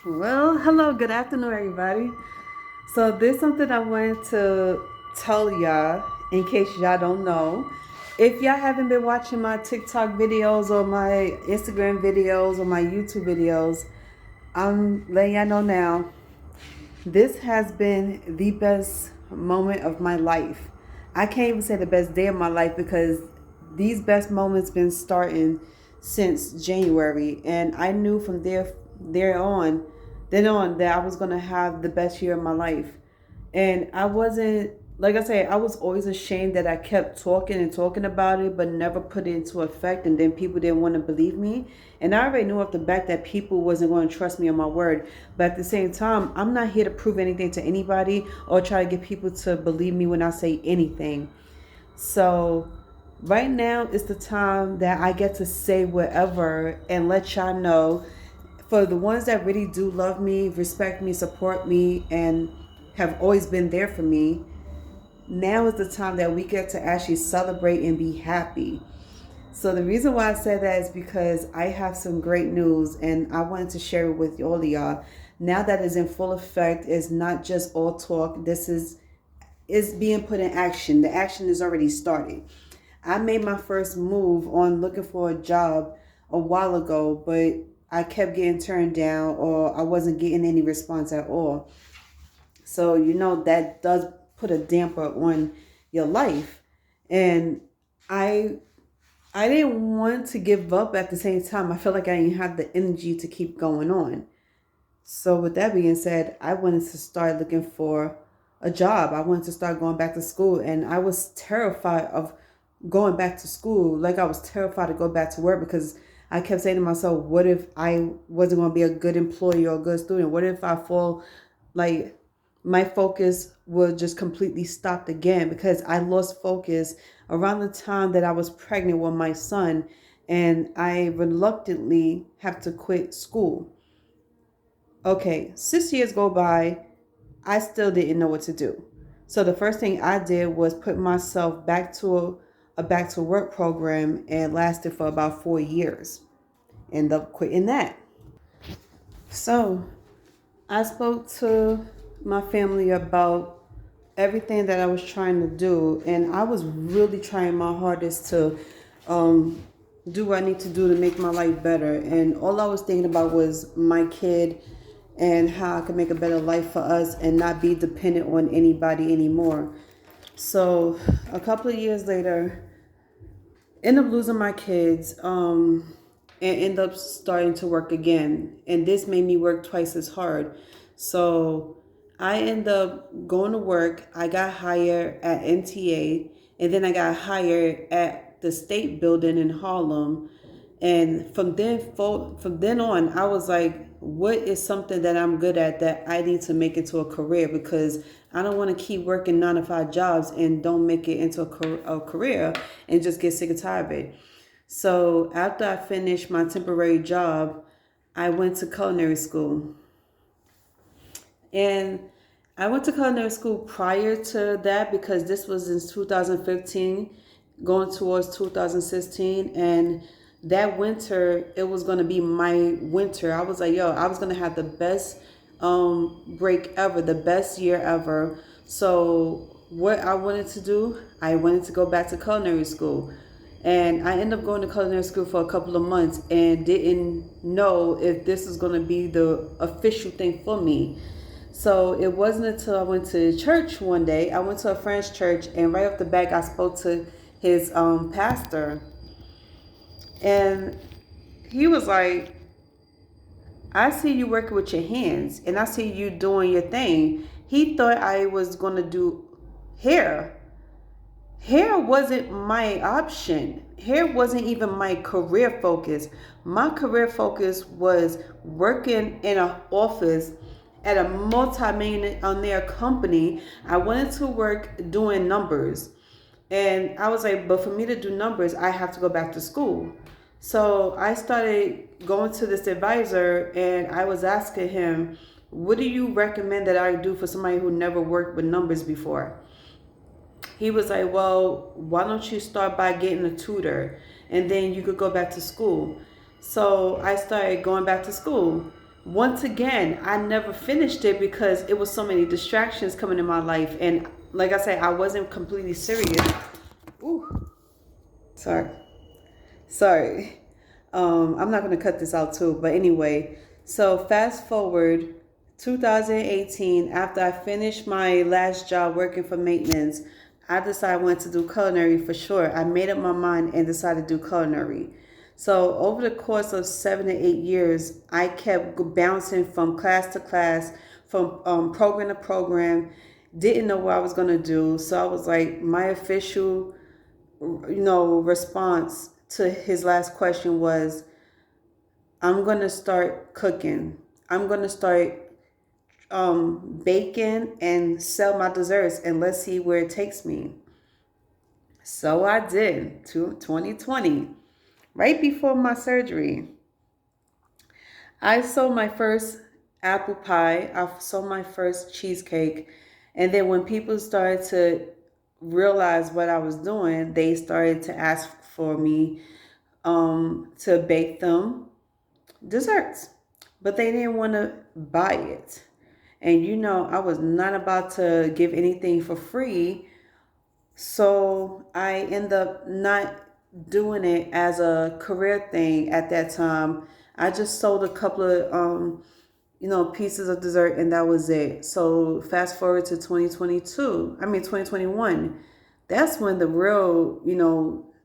Well, hello, good afternoon, everybody. So, there's something I wanted to tell y'all in case y'all don't know. If y'all haven't been watching my TikTok videos or my Instagram videos or my YouTube videos, I'm letting y'all know now. This has been the best moment of my life. I can't even say the best day of my life because these best moments been starting since January, and I knew from there on, then on that I was gonna have the best year of my life. And I wasn't, like I say, I was always ashamed that I kept talking and talking about it, but never put it into effect. And then people didn't want to believe me. And I already knew off the back that people wasn't going to trust me on my word. But at the same time, I'm not here to prove anything to anybody or try to get people to believe me when I say anything. So right now is the time that I get to say whatever and let y'all know, for the ones that really do love me, respect me, support me, and have always been there for me. Now is the time that we get to actually celebrate and be happy. So the reason why I said that is because I have some great news and I wanted to share it with all of y'all. Now that it's in full effect, it's not just all talk. This is being put in action. The action is already started. I made my first move on looking for a job a while ago, but I kept getting turned down or I wasn't getting any response at all. So, that does put a damper on your life. And I I didn't want to give up at the same time. I felt like I didn't have the energy to keep going on. So with that being said, I wanted to start looking for a job. I wanted to start going back to school, and I was terrified of going back to school. Like I was terrified to go back to work because I kept saying to myself, what if I wasn't going to be a good employee or a good student? What if I fall, like my focus would just completely stopped again because I lost focus around the time that I was pregnant with my son, and I reluctantly have to quit school. Okay, 6 years go by, I still didn't know what to do. So the first thing I did was put myself back to a back to work program and lasted for about 4 years. End up quitting that. So I spoke to my family about everything that I was trying to do, and I was really trying my hardest to um, do what I need to do to make my life better. And all I was thinking about was my kid and how I could make a better life for us and not be dependent on anybody anymore. So a couple of years later, end up losing my kids, and end up starting to work again. And this made me work twice as hard. So I end up going to work. I got hired at NTA, and then I got hired at the state building in Harlem. And from then on, I was like, what is something that I'm good at that I need to make into a career? Because I don't want to keep working 9 to 5 jobs and don't make it into a career and just get sick and tired of it. So after I finished my temporary job, I went to culinary school. And I went to culinary school prior to that because this was in 2015, going towards 2016. And that winter, it was going to be my winter. I was like, yo, I was going to have the best break ever, the best year ever. So, what I wanted to do, I wanted to go back to culinary school. And I ended up going to culinary school for a couple of months and didn't know if this was going to be the official thing for me. So it wasn't until I went to church one day. I went to a friend's church, and right off the bat, I spoke to his pastor, and he was like, "I see you working with your hands, and I see you doing your thing." He thought I was gonna do hair. Hair wasn't my option. Hair wasn't even my career focus. My career focus was working in an office at a multi-millionaire company. I wanted to work doing numbers. And I was like, but for me to do numbers, I have to go back to school. So I started going to this advisor and I was asking him, what do you recommend that I do for somebody who never worked with numbers before? He was like, well, why don't you start by getting a tutor and then you could go back to school. So I started going back to school. once again, I never finished it because it was so many distractions coming in my life. And like I said, I wasn't completely serious. Ooh, sorry. Sorry. I'm not going to cut this out too. But anyway, so fast forward 2018, after I finished my last job working for maintenance, I decided I wanted to do culinary for sure. I made up my mind and decided to do culinary. So over the course of 7 to 8 years, I kept bouncing from class to class, from program to program. Didn't know what I was gonna do, so I was like, my official, response to his last question was, I'm gonna start cooking. I'm gonna start baking and sell my desserts, and let's see where it takes me. So I did. To 2020, right before my surgery. I sold my first apple pie. I sold my first cheesecake. And then when people started to realize what I was doing, they started to ask for me to bake them desserts. But they didn't want to buy it. And I was not about to give anything for free. So I end up not doing it as a career thing at that time. I just sold a couple of pieces of dessert and that was it. So fast forward to 2021. That's when the real,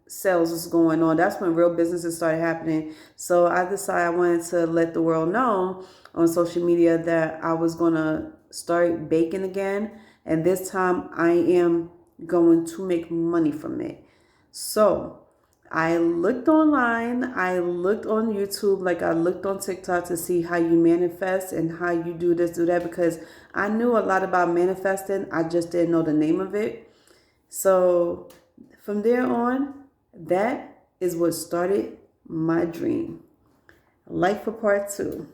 sales was going on. That's when real businesses started happening. So I decided I wanted to let the world know on social media that I was going to start baking again. And this time I am going to make money from it. So I looked online, I looked on YouTube, like I looked on TikTok to see how you manifest and how you do this, do that, because I knew a lot about manifesting. I just didn't know the name of it. So from there on, that is what started my dream. Life for part 2.